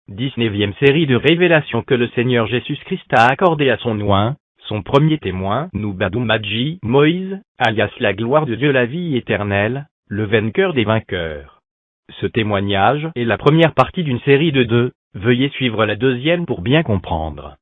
19e série de révélations que le Seigneur Jésus-Christ a accordée à son oint, son premier témoin, Nubadou Madji, Moïse, alias la gloire de Dieu, la vie éternelle, le vainqueur des vainqueurs. Ce témoignage est la première partie d'une série de 2, veuillez suivre la deuxième pour bien comprendre.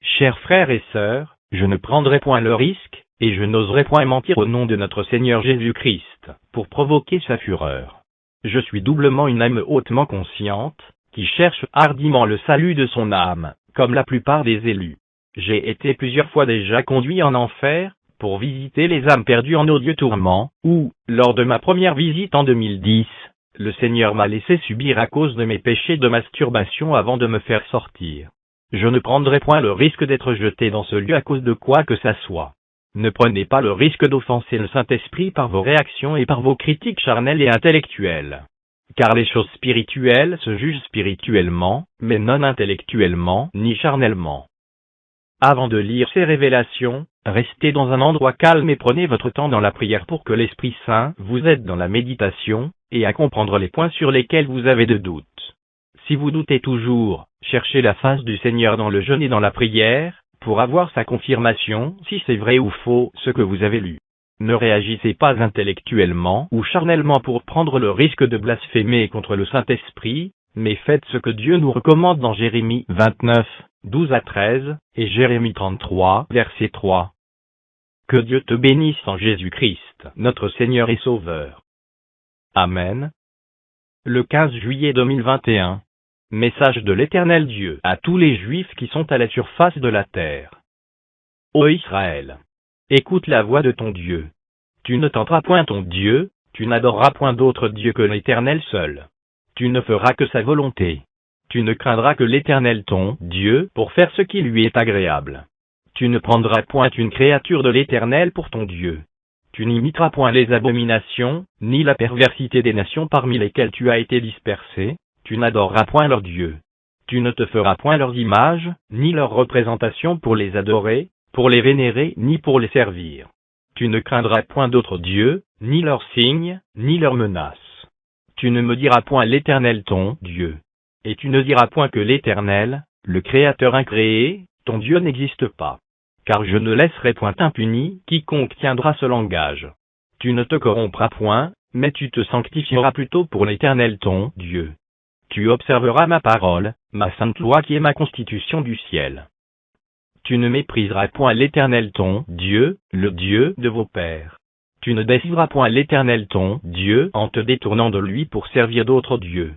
Chers frères et sœurs, je ne prendrai point le risque, et je n'oserai point mentir au nom de notre Seigneur Jésus-Christ, pour provoquer sa fureur. Je suis doublement une âme hautement consciente, qui cherche hardiment le salut de son âme, comme la plupart des élus. J'ai été plusieurs fois déjà conduit en enfer, pour visiter les âmes perdues en odieux tourments, ou, lors de ma première visite en 2010, le Seigneur m'a laissé subir à cause de mes péchés de masturbation avant de me faire sortir. Je ne prendrai point le risque d'être jeté dans ce lieu à cause de quoi que ça soit. Ne prenez pas le risque d'offenser le Saint-Esprit par vos réactions et par vos critiques charnelles et intellectuelles. Car les choses spirituelles se jugent spirituellement, mais non intellectuellement ni charnellement. Avant de lire ces révélations, restez dans un endroit calme et prenez votre temps dans la prière pour que l'Esprit Saint vous aide dans la méditation, et à comprendre les points sur lesquels vous avez de doutes. Si vous doutez toujours, cherchez la face du Seigneur dans le jeûne et dans la prière, pour avoir sa confirmation si c'est vrai ou faux ce que vous avez lu. Ne réagissez pas intellectuellement ou charnellement pour prendre le risque de blasphémer contre le Saint-Esprit, mais faites ce que Dieu nous recommande dans Jérémie 29, 12 à 13, et Jérémie 33, verset 3. Que Dieu te bénisse en Jésus-Christ, notre Seigneur et Sauveur. Amen. Le 15 juillet 2021. Message de l'Éternel Dieu à tous les Juifs qui sont à la surface de la terre. Ô Israël! Écoute la voix de ton Dieu. Tu ne tenteras point ton Dieu, tu n'adoreras point d'autre Dieu que l'Éternel seul. Tu ne feras que sa volonté. Tu ne craindras que l'Éternel ton Dieu pour faire ce qui lui est agréable. Tu ne prendras point une créature de l'Éternel pour ton Dieu. Tu n'imiteras point les abominations, ni la perversité des nations parmi lesquelles tu as été dispersé. Tu n'adoreras point leurs dieux. Tu ne te feras point leurs images, ni leurs représentations pour les adorer, pour les vénérer, ni pour les servir. Tu ne craindras point d'autres dieux, ni leurs signes, ni leurs menaces. Tu ne me diras point l'Éternel ton Dieu. Et tu ne diras point que l'Éternel, le Créateur incréé, ton Dieu n'existe pas. Car je ne laisserai point impuni quiconque tiendra ce langage. Tu ne te corrompras point, mais tu te sanctifieras plutôt pour l'Éternel ton Dieu. Tu observeras ma parole, ma sainte loi qui est ma constitution du ciel. Tu ne mépriseras point l'Éternel ton Dieu, le Dieu de vos pères. Tu ne décivras point l'Éternel ton Dieu en te détournant de lui pour servir d'autres dieux.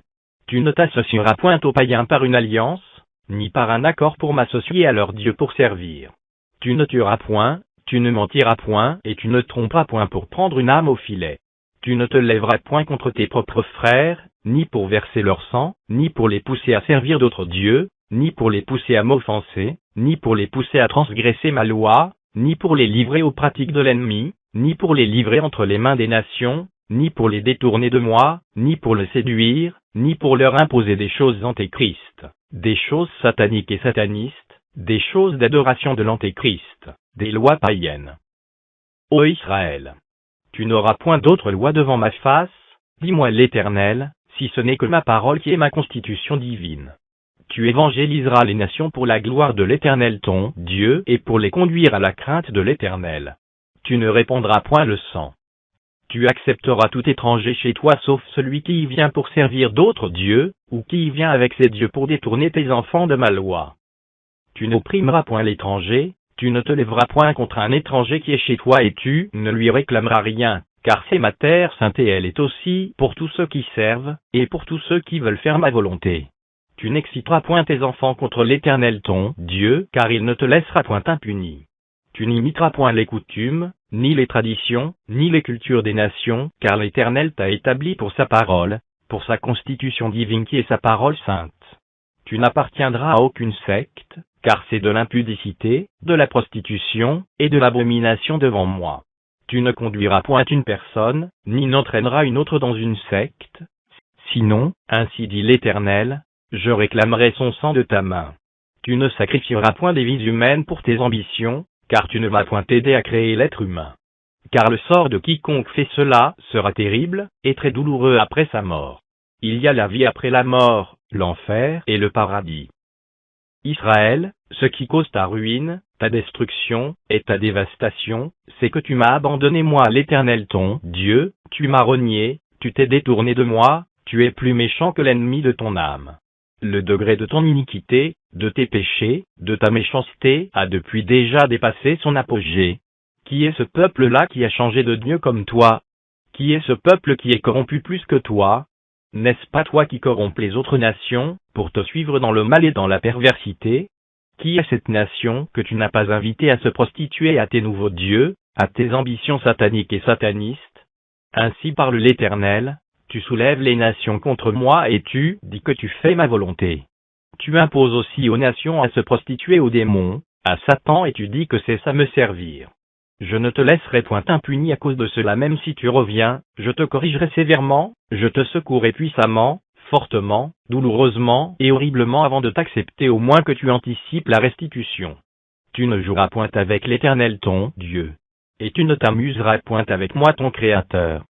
Tu ne t'associeras point aux païens par une alliance, ni par un accord pour m'associer à leurs dieux pour servir. Tu ne tueras point, tu ne mentiras point et tu ne tromperas point pour prendre une âme au filet. Tu ne te lèveras point contre tes propres frères, ni pour verser leur sang, ni pour les pousser à servir d'autres dieux, ni pour les pousser à m'offenser, ni pour les pousser à transgresser ma loi, ni pour les livrer aux pratiques de l'ennemi, ni pour les livrer entre les mains des nations, ni pour les détourner de moi, ni pour les séduire, ni pour leur imposer des choses antéchrist, des choses sataniques et satanistes, des choses d'adoration de l'antéchrist, des lois païennes. Ô Israël! Tu n'auras point d'autre loi devant ma face, dis-moi l'Éternel, si ce n'est que ma parole qui est ma constitution divine. Tu évangéliseras les nations pour la gloire de l'Éternel ton Dieu et pour les conduire à la crainte de l'Éternel. Tu ne répandras point le sang. Tu accepteras tout étranger chez toi sauf celui qui y vient pour servir d'autres dieux, ou qui y vient avec ses dieux pour détourner tes enfants de ma loi. Tu n'opprimeras point l'étranger, tu ne te lèveras point contre un étranger qui est chez toi et tu ne lui réclameras rien, car c'est ma terre sainte et elle est aussi pour tous ceux qui servent, et pour tous ceux qui veulent faire ma volonté. Tu n'exciteras point tes enfants contre l'Éternel ton Dieu, car il ne te laissera point impuni. Tu n'imiteras point les coutumes, ni les traditions, ni les cultures des nations, car l'Éternel t'a établi pour sa parole, pour sa constitution divine qui est sa parole sainte. Tu n'appartiendras à aucune secte, car c'est de l'impudicité, de la prostitution, et de l'abomination devant moi. Tu ne conduiras point une personne, ni n'entraîneras une autre dans une secte. Sinon, ainsi dit l'Éternel, je réclamerai son sang de ta main. Tu ne sacrifieras point des vies humaines pour tes ambitions, car tu ne m'as point aidé à créer l'être humain. Car le sort de quiconque fait cela sera terrible, et très douloureux après sa mort. Il y a la vie après la mort, l'enfer et le paradis. Israël, ce qui cause ta ruine, ta destruction, et ta dévastation, c'est que tu m'as abandonné moi l'Éternel ton Dieu, tu m'as renié, tu t'es détourné de moi, tu es plus méchant que l'ennemi de ton âme. Le degré de ton iniquité, de tes péchés, de ta méchanceté a depuis déjà dépassé son apogée. Qui est ce peuple-là qui a changé de Dieu comme toi? Qui est ce peuple qui est corrompu plus que toi? N'est-ce pas toi qui corrompes les autres nations, pour te suivre dans le mal et dans la perversité? Qui est cette nation que tu n'as pas invitée à se prostituer à tes nouveaux dieux, à tes ambitions sataniques et satanistes? Ainsi parle l'Éternel, tu soulèves les nations contre moi et tu dis que tu fais ma volonté. Tu imposes aussi aux nations à se prostituer aux démons, à Satan et tu dis que c'est ça me servir. Je ne te laisserai point impuni à cause de cela même si tu reviens, je te corrigerai sévèrement, je te secouerai puissamment, fortement, douloureusement et horriblement avant de t'accepter au moins que tu anticipes la restitution. Tu ne joueras point avec l'Éternel ton Dieu. Et tu ne t'amuseras point avec moi ton Créateur.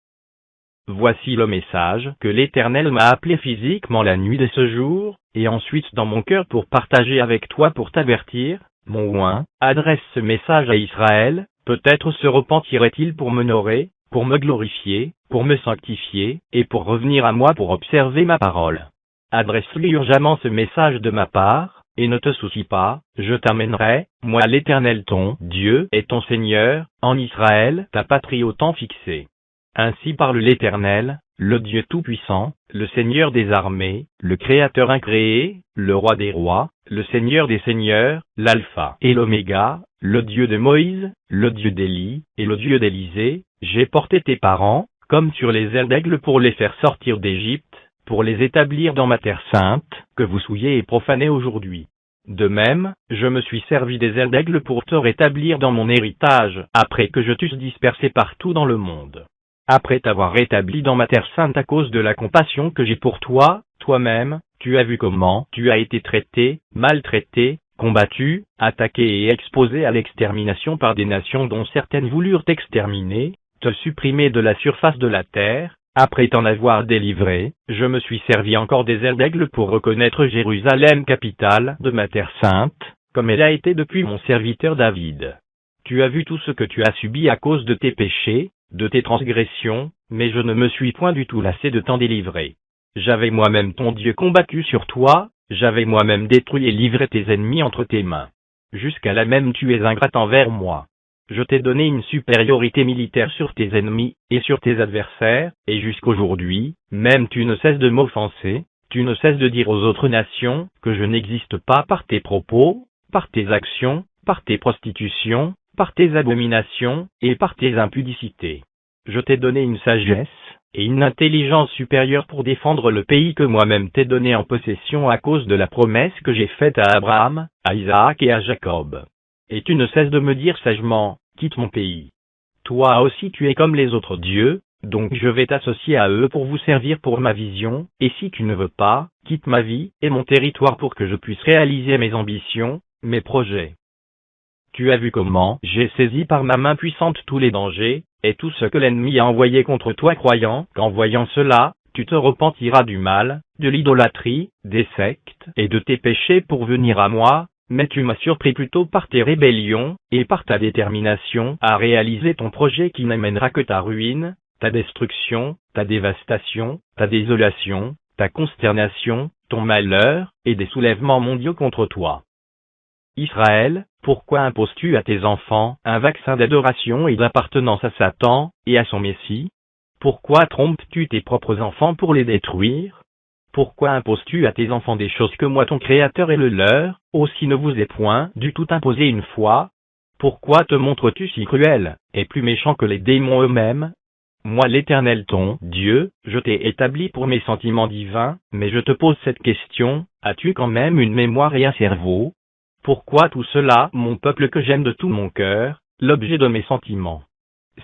Voici le message que l'Éternel m'a appelé physiquement la nuit de ce jour, et ensuite dans mon cœur pour partager avec toi pour t'avertir, mon oint, adresse ce message à Israël. Peut-être se repentirait-il pour m'honorer, pour me glorifier, pour me sanctifier, et pour revenir à moi pour observer ma parole. Adresse-lui urgemment ce message de ma part, et ne te soucie pas, je t'amènerai, moi l'Éternel ton Dieu et ton Seigneur, en Israël, ta patrie au temps fixé. Ainsi parle l'Éternel, le Dieu Tout-Puissant, le Seigneur des armées, le Créateur incréé, le Roi des rois, le Seigneur des seigneurs, l'Alpha et l'Oméga, le Dieu de Moïse, le Dieu d'Élie, et le Dieu d'Élisée. J'ai porté tes parents, comme sur les ailes d'aigle pour les faire sortir d'Égypte, pour les établir dans ma terre sainte, que vous souillez et profanez aujourd'hui. De même, je me suis servi des ailes d'aigle pour te rétablir dans mon héritage, après que je t'eusse dispersé partout dans le monde. Après t'avoir rétabli dans ma terre sainte à cause de la compassion que j'ai pour toi, toi-même, tu as vu comment tu as été traité, maltraité, combattu, attaqué et exposé à l'extermination par des nations dont certaines voulurent t'exterminer, te supprimer de la surface de la terre. Après t'en avoir délivré, je me suis servi encore des ailes d'aigle pour reconnaître Jérusalem capitale de ma terre sainte, comme elle a été depuis mon serviteur David. Tu as vu tout ce que tu as subi à cause de tes péchés, de tes transgressions, mais je ne me suis point du tout lassé de t'en délivrer. J'avais moi-même ton Dieu combattu sur toi, j'avais moi-même détruit et livré tes ennemis entre tes mains. Jusqu'à là même tu es ingrat envers moi. Je t'ai donné une supériorité militaire sur tes ennemis, et sur tes adversaires, et jusqu'aujourd'hui, même tu ne cesses de m'offenser, tu ne cesses de dire aux autres nations, que je n'existe pas par tes propos, par tes actions, par tes prostitutions, par tes abominations, et par tes impudicités. Je t'ai donné une sagesse, et une intelligence supérieure pour défendre le pays que moi-même t'ai donné en possession à cause de la promesse que j'ai faite à Abraham, à Isaac et à Jacob. Et tu ne cesses de me dire sagement, quitte mon pays. Toi aussi tu es comme les autres dieux, donc je vais t'associer à eux pour vous servir pour ma vision, et si tu ne veux pas, quitte ma vie et mon territoire pour que je puisse réaliser mes ambitions, mes projets. Tu as vu comment j'ai saisi par ma main puissante tous les dangers, et tout ce que l'ennemi a envoyé contre toi croyant qu'en voyant cela, tu te repentiras du mal, de l'idolâtrie, des sectes et de tes péchés pour venir à moi, mais tu m'as surpris plutôt par tes rébellions, et par ta détermination à réaliser ton projet qui n'amènera que ta ruine, ta destruction, ta dévastation, ta désolation, ta consternation, ton malheur, et des soulèvements mondiaux contre toi. Israël, pourquoi imposes-tu à tes enfants un vaccin d'adoration et d'appartenance à Satan, et à son Messie? Pourquoi trompes-tu tes propres enfants pour les détruire? Pourquoi imposes-tu à tes enfants des choses que moi ton Créateur est le leur, aussi ne vous ai point du tout imposé une fois? Pourquoi te montres-tu si cruel, et plus méchant que les démons eux-mêmes? Moi l'Éternel ton Dieu, je t'ai établi pour mes sentiments divins, mais je te pose cette question, as-tu quand même une mémoire et un cerveau? Pourquoi tout cela, mon peuple que j'aime de tout mon cœur, l'objet de mes sentiments?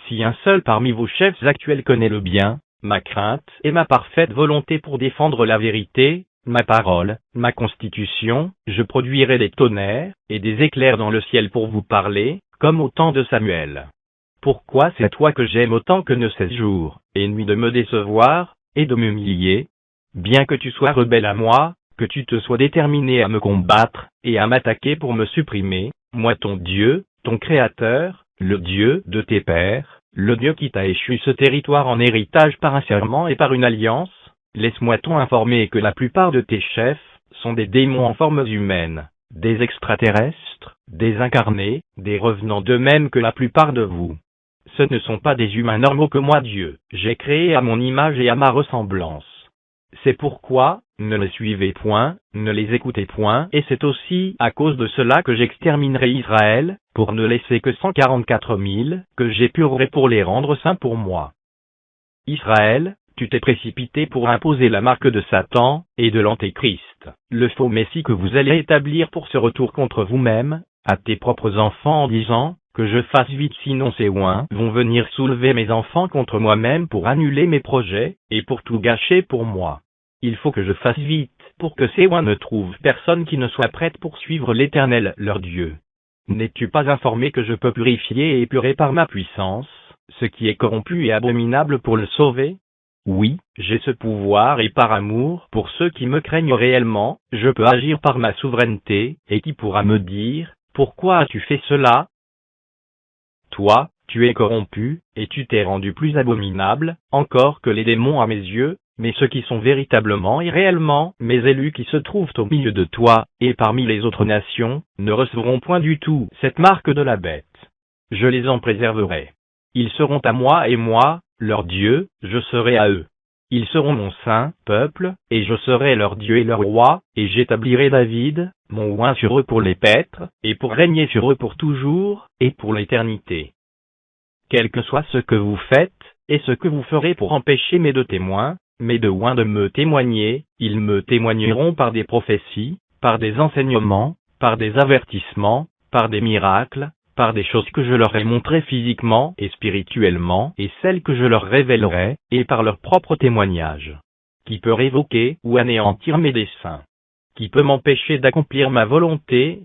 Si un seul parmi vos chefs actuels connaît le bien, ma crainte et ma parfaite volonté pour défendre la vérité, ma parole, ma constitution, je produirai des tonnerres et des éclairs dans le ciel pour vous parler, comme au temps de Samuel. Pourquoi c'est toi que j'aime autant que ne cesse jour et nuit de me décevoir, et de m'humilier? Bien que tu sois rebelle à moi, que tu te sois déterminé à me combattre, et à m'attaquer pour me supprimer, moi ton Dieu, ton Créateur, le Dieu de tes pères, le Dieu qui t'a échu ce territoire en héritage par un serment et par une alliance. Laisse-moi t'informer que la plupart de tes chefs sont des démons en forme humaine, des extraterrestres, des incarnés, des revenants d'eux-mêmes que la plupart de vous. Ce ne sont pas des humains normaux que moi Dieu, j'ai créé à mon image et à ma ressemblance. C'est pourquoi, ne les suivez point, ne les écoutez point, et c'est aussi à cause de cela que j'exterminerai Israël, pour ne laisser que 144 000, que j'épurerai pour les rendre saints pour moi. Israël, tu t'es précipité pour imposer la marque de Satan, et de l'Antéchrist, le faux Messie que vous allez établir pour ce retour contre vous-même, à tes propres enfants en disant, que je fasse vite sinon ces oins vont venir soulever mes enfants contre moi-même pour annuler mes projets, et pour tout gâcher pour moi. Il faut que je fasse vite, pour que ces oins ne trouvent personne qui ne soit prête pour suivre l'Éternel leur Dieu. N'es-tu pas informé que je peux purifier et épurer par ma puissance, ce qui est corrompu et abominable pour le sauver? Oui, j'ai ce pouvoir et par amour pour ceux qui me craignent réellement, je peux agir par ma souveraineté, et qui pourra me dire, pourquoi as-tu fait cela? Toi, tu es corrompu, et tu t'es rendu plus abominable, encore que les démons à mes yeux, mais ceux qui sont véritablement et réellement mes élus qui se trouvent au milieu de toi, et parmi les autres nations, ne recevront point du tout cette marque de la bête. Je les en préserverai. Ils seront à moi et moi, leur Dieu, je serai à eux. Ils seront mon saint peuple, et je serai leur Dieu et leur roi, et j'établirai David, mon oint sur eux pour les paître, et pour régner sur eux pour toujours, et pour l'éternité. Quel que soit ce que vous faites, et ce que vous ferez pour empêcher mes deux témoins, mes deux oints de me témoigner, ils me témoigneront par des prophéties, par des enseignements, par des avertissements, par des miracles, par des choses que je leur ai montrées physiquement et spirituellement, et celles que je leur révélerai, et par leur propre témoignage. Qui peut révoquer ou anéantir mes desseins? Qui peut m'empêcher d'accomplir ma volonté?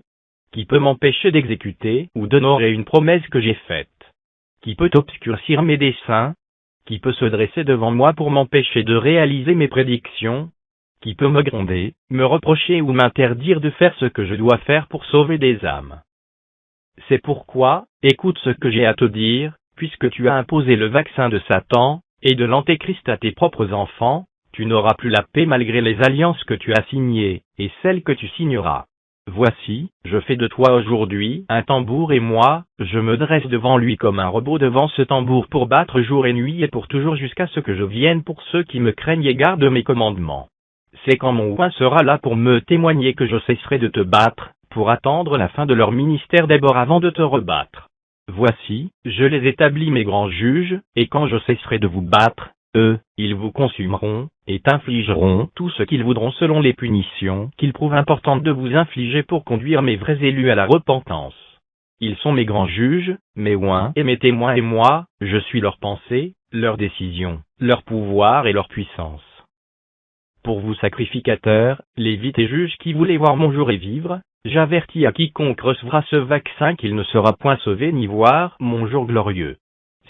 Qui peut m'empêcher d'exécuter ou d'honorer une promesse que j'ai faite? Qui peut obscurcir mes desseins? Qui peut se dresser devant moi pour m'empêcher de réaliser mes prédictions? Qui peut me gronder, me reprocher ou m'interdire de faire ce que je dois faire pour sauver des âmes? C'est pourquoi, écoute ce que j'ai à te dire, puisque tu as imposé le vaccin de Satan, et de l'Antéchrist à tes propres enfants, tu n'auras plus la paix malgré les alliances que tu as signées, et celles que tu signeras. Voici, je fais de toi aujourd'hui un tambour et moi, je me dresse devant lui comme un robot devant ce tambour pour battre jour et nuit et pour toujours jusqu'à ce que je vienne pour ceux qui me craignent et gardent mes commandements. C'est quand mon oint sera là pour me témoigner que je cesserai de te battre, pour attendre la fin de leur ministère d'abord avant de te rebattre. Voici, je les établis mes grands juges, et quand je cesserai de vous battre, eux, ils vous consumeront, et t'infligeront tout ce qu'ils voudront selon les punitions qu'ils trouvent importantes de vous infliger pour conduire mes vrais élus à la repentance. Ils sont mes grands juges, mes oints et mes témoins et moi, je suis leur pensée, leur décision, leur pouvoir et leur puissance. Pour vous sacrificateurs, lévites et juges qui voulez voir mon jour et vivre, j'avertis à quiconque recevra ce vaccin qu'il ne sera point sauvé ni voir mon jour glorieux.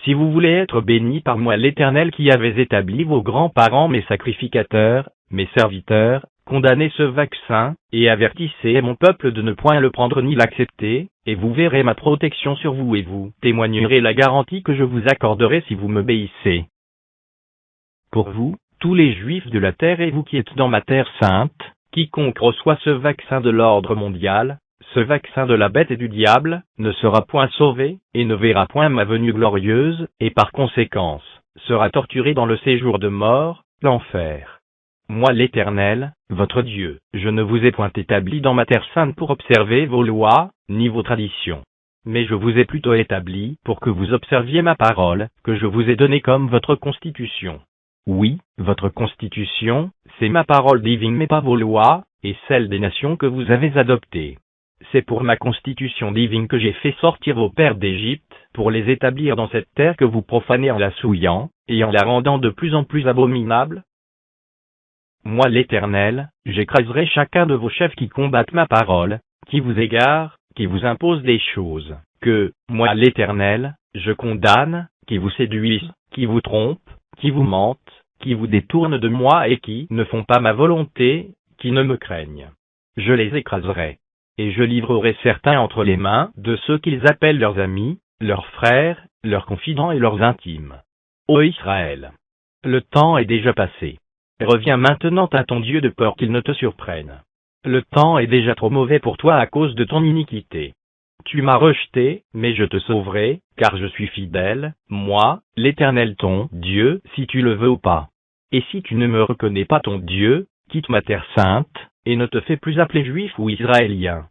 Si vous voulez être bénis par moi l'Éternel qui avait établi vos grands-parents mes sacrificateurs, mes serviteurs, condamnez ce vaccin, et avertissez mon peuple de ne point le prendre ni l'accepter, et vous verrez ma protection sur vous et vous témoignerez la garantie que je vous accorderai si vous m'obéissez. Pour vous, tous les Juifs de la terre et vous qui êtes dans ma terre sainte, quiconque reçoit ce vaccin de l'ordre mondial, ce vaccin de la bête et du diable, ne sera point sauvé, et ne verra point ma venue glorieuse, et par conséquence, sera torturé dans le séjour de mort, l'enfer. Moi l'Éternel, votre Dieu, je ne vous ai point établi dans ma terre sainte pour observer vos lois, ni vos traditions. Mais je vous ai plutôt établi pour que vous observiez ma parole, que je vous ai donnée comme votre constitution. Oui, votre constitution, c'est ma parole divine mais pas vos lois, et celles des nations que vous avez adoptées. C'est pour ma constitution divine que j'ai fait sortir vos pères d'Égypte, pour les établir dans cette terre que vous profanez en la souillant, et en la rendant de plus en plus abominable. Moi l'Éternel, j'écraserai chacun de vos chefs qui combattent ma parole, qui vous égarent, qui vous imposent des choses, que, moi l'Éternel, je condamne, qui vous séduisent, qui vous trompent, qui vous mentent, qui vous détournent de moi et qui ne font pas ma volonté, qui ne me craignent. Je les écraserai. Et je livrerai certains entre les mains de ceux qu'ils appellent leurs amis, leurs frères, leurs confidents et leurs intimes. Ô Israël! Le temps est déjà passé. Reviens maintenant à ton Dieu de peur qu'il ne te surprenne. Le temps est déjà trop mauvais pour toi à cause de ton iniquité. Tu m'as rejeté, mais je te sauverai, car je suis fidèle, moi, l'Éternel ton Dieu, si tu le veux ou pas. Et si tu ne me reconnais pas ton Dieu, quitte ma terre sainte, et ne te fais plus appeler juif ou israélien.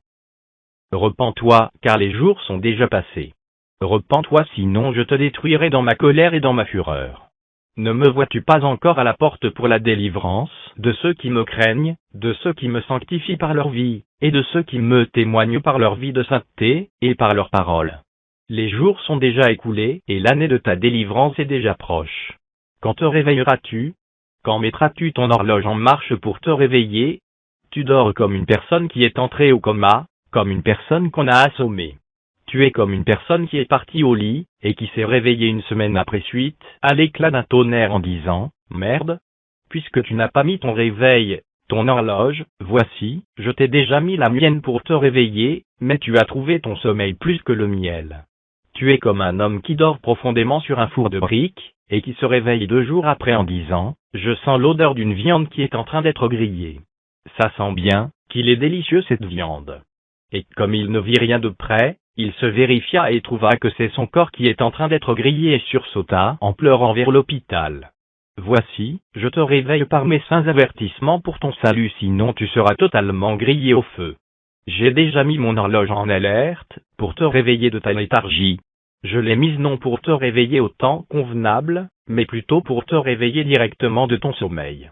Repens-toi, car les jours sont déjà passés. Repens-toi, sinon je te détruirai dans ma colère et dans ma fureur. Ne me vois-tu pas encore à la porte pour la délivrance de ceux qui me craignent, de ceux qui me sanctifient par leur vie, et de ceux qui me témoignent par leur vie de sainteté, et par leurs paroles. Les jours sont déjà écoulés, et l'année de ta délivrance est déjà proche. Quand te réveilleras-tu? Quand mettras-tu ton horloge en marche pour te réveiller? Tu dors comme une personne qui est entrée au coma, comme une personne qu'on a assommée. Tu es comme une personne qui est partie au lit, et qui s'est réveillée une semaine après suite, à l'éclat d'un tonnerre en disant, « Merde! Puisque tu n'as pas mis ton réveil, ton horloge, voici, je t'ai déjà mis la mienne pour te réveiller, mais tu as trouvé ton sommeil plus que le miel. Tu es comme un homme qui dort profondément sur un four de briques, et qui se réveille 2 jours après en disant, « Je sens l'odeur d'une viande qui est en train d'être grillée. Ça sent bien, qu'il est délicieux cette viande. » Et comme il ne vit rien de près, il se vérifia et trouva que c'est son corps qui est en train d'être grillé et sursauta en pleurant vers l'hôpital. Voici, je te réveille par mes saints avertissements pour ton salut, sinon tu seras totalement grillé au feu. J'ai déjà mis mon horloge en alerte, pour te réveiller de ta léthargie. Je l'ai mise non pour te réveiller au temps convenable, mais plutôt pour te réveiller directement de ton sommeil.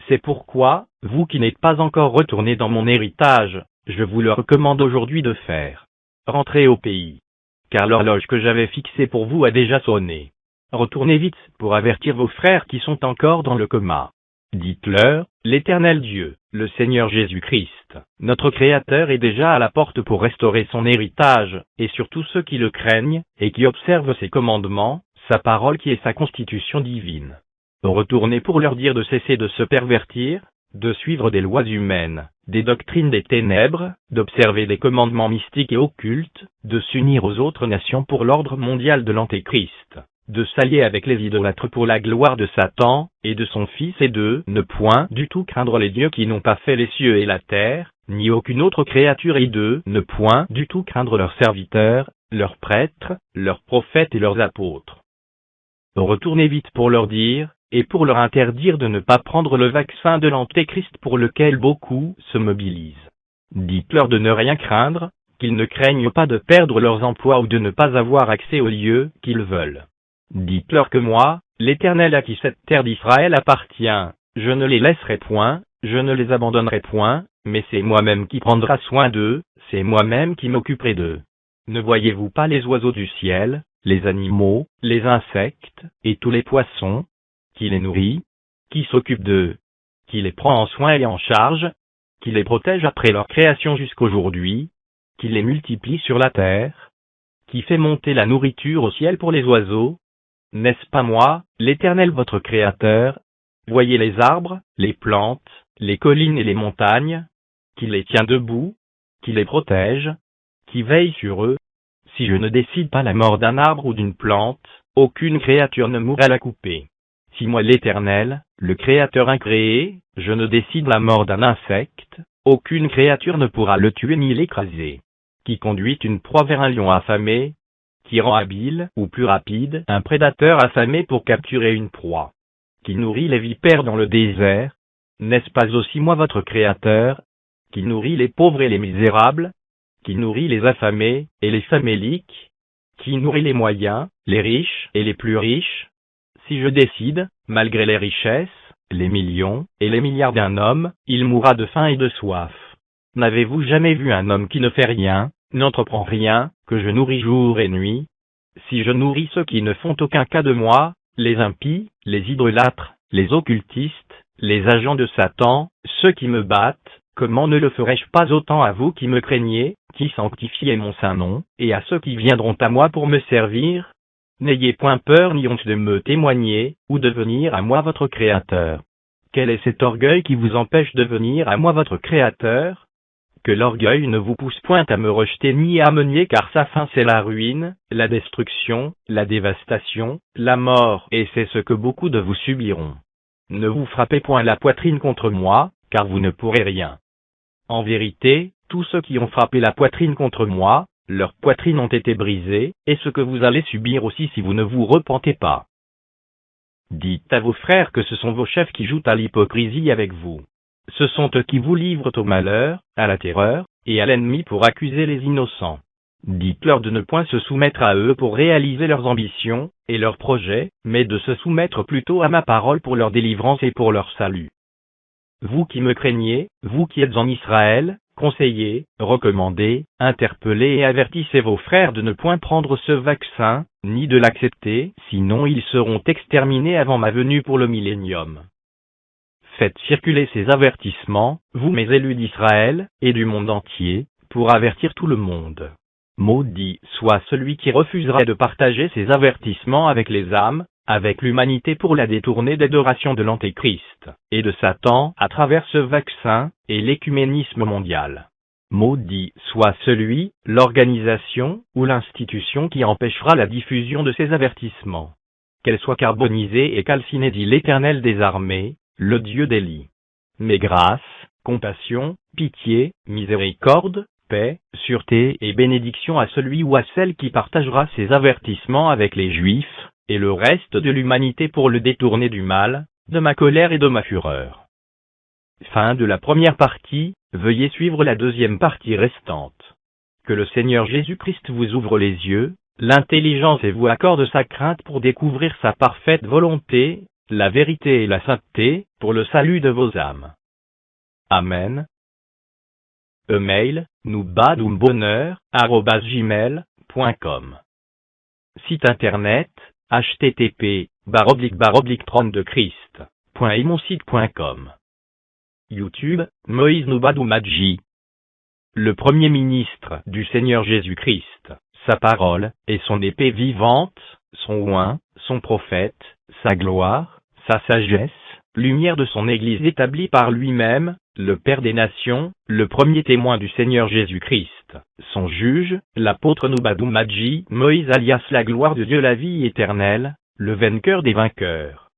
C'est pourquoi, vous qui n'êtes pas encore retournés dans mon héritage, je vous le recommande aujourd'hui de faire. Rentrez au pays. Car l'horloge que j'avais fixée pour vous a déjà sonné. Retournez vite pour avertir vos frères qui sont encore dans le coma. Dites-leur, l'Éternel Dieu, le Seigneur Jésus-Christ, notre Créateur est déjà à la porte pour restaurer son héritage, et surtout ceux qui le craignent, et qui observent ses commandements, sa parole qui est sa constitution divine. Retournez pour leur dire de cesser de se pervertir, de suivre des lois humaines, des doctrines des ténèbres, d'observer des commandements mystiques et occultes, de s'unir aux autres nations pour l'ordre mondial de l'Antéchrist, de s'allier avec les idolâtres pour la gloire de Satan, et de son Fils et de ne point du tout craindre les dieux qui n'ont pas fait les cieux et la terre, ni aucune autre créature et de ne point du tout craindre leurs serviteurs, leurs prêtres, leurs prophètes et leurs apôtres. Retournez vite pour leur dire, et pour leur interdire de ne pas prendre le vaccin de l'Antéchrist pour lequel beaucoup se mobilisent. Dites-leur de ne rien craindre, qu'ils ne craignent pas de perdre leurs emplois ou de ne pas avoir accès aux lieux qu'ils veulent. Dites-leur que moi, l'Éternel à qui cette terre d'Israël appartient, je ne les laisserai point, je ne les abandonnerai point, mais c'est moi-même qui prendra soin d'eux, c'est moi-même qui m'occuperai d'eux. Ne voyez-vous pas les oiseaux du ciel, les animaux, les insectes, et tous les poissons, qui les nourrit, qui s'occupe d'eux, qui les prend en soin et en charge, qui les protège après leur création jusqu'aujourd'hui, qui les multiplie sur la terre, qui fait monter la nourriture au ciel pour les oiseaux? N'est-ce pas moi, l'Éternel votre Créateur? Voyez les arbres, les plantes, les collines et les montagnes, qui les tient debout, qui les protège, qui veille sur eux. Si je ne décide pas la mort d'un arbre ou d'une plante, aucune créature ne mourra à la couper. Si moi l'Éternel, le Créateur incréé, je ne décide la mort d'un insecte, aucune créature ne pourra le tuer ni l'écraser. Qui conduit une proie vers un lion affamé, qui rend habile, ou plus rapide, un prédateur affamé pour capturer une proie. Qui nourrit les vipères dans le désert, n'est-ce pas aussi moi votre Créateur? Qui nourrit les pauvres et les misérables? Qui nourrit les affamés, et les faméliques? Qui nourrit les moyens, les riches et les plus riches? Si je décide, malgré les richesses, les millions, et les milliards d'un homme, il mourra de faim et de soif. N'avez-vous jamais vu un homme qui ne fait rien, n'entreprend rien, que je nourris jour et nuit? Si je nourris ceux qui ne font aucun cas de moi, les impies, les idolâtres, les occultistes, les agents de Satan, ceux qui me battent, comment ne le ferais-je pas autant à vous qui me craignez, qui sanctifiez mon saint nom, et à ceux qui viendront à moi pour me servir? N'ayez point peur ni honte de me témoigner, ou de venir à moi votre Créateur. Quel est cet orgueil qui vous empêche de venir à moi votre Créateur? Que l'orgueil ne vous pousse point à me rejeter ni à me nier, car sa fin c'est la ruine, la destruction, la dévastation, la mort, et c'est ce que beaucoup de vous subiront. Ne vous frappez point la poitrine contre moi, car vous ne pourrez rien. En vérité, tous ceux qui ont frappé la poitrine contre moi, leurs poitrines ont été brisées, et ce que vous allez subir aussi si vous ne vous repentez pas. Dites à vos frères que ce sont vos chefs qui jouent à l'hypocrisie avec vous. Ce sont eux qui vous livrent au malheur, à la terreur, et à l'ennemi pour accuser les innocents. Dites-leur de ne point se soumettre à eux pour réaliser leurs ambitions et leurs projets, mais de se soumettre plutôt à ma parole pour leur délivrance et pour leur salut. Vous qui me craignez, vous qui êtes en Israël, conseillez, recommandez, interpellez et avertissez vos frères de ne point prendre ce vaccin, ni de l'accepter, sinon ils seront exterminés avant ma venue pour le millénium. Faites circuler ces avertissements, vous mes élus d'Israël, et du monde entier, pour avertir tout le monde. Maudit soit celui qui refusera de partager ces avertissements avec les âmes, avec l'humanité pour la détourner d'adoration de l'Antéchrist, et de Satan à travers ce vaccin, et l'écuménisme mondial. Maudit soit celui, l'organisation, ou l'institution qui empêchera la diffusion de ces avertissements. Qu'elle soit carbonisée et calcinée, dit l'Éternel des armées, le Dieu d'Élie. Mais grâce, compassion, pitié, miséricorde, paix, sûreté et bénédiction à celui ou à celle qui partagera ces avertissements avec les Juifs, et le reste de l'humanité pour le détourner du mal, de ma colère et de ma fureur. Fin de la première partie, veuillez suivre la deuxième partie restante. Que le Seigneur Jésus-Christ vous ouvre les yeux, l'intelligence et vous accorde sa crainte pour découvrir sa parfaite volonté, la vérité et la sainteté, pour le salut de vos âmes. Amen. Email, noubadoumbonheur@gmail.com. Site internet, http://32christ.imonsite.com. YouTube, Moïse Noubadoumadji. Le premier ministre du Seigneur Jésus-Christ, sa parole, et son épée vivante, son oint, son prophète, sa gloire, sa sagesse, lumière de son Église établie par lui-même, le Père des nations, le premier témoin du Seigneur Jésus-Christ, son juge, l'apôtre Noubadoumadji, Moïse alias la gloire de Dieu, la vie éternelle, le vainqueur des vainqueurs.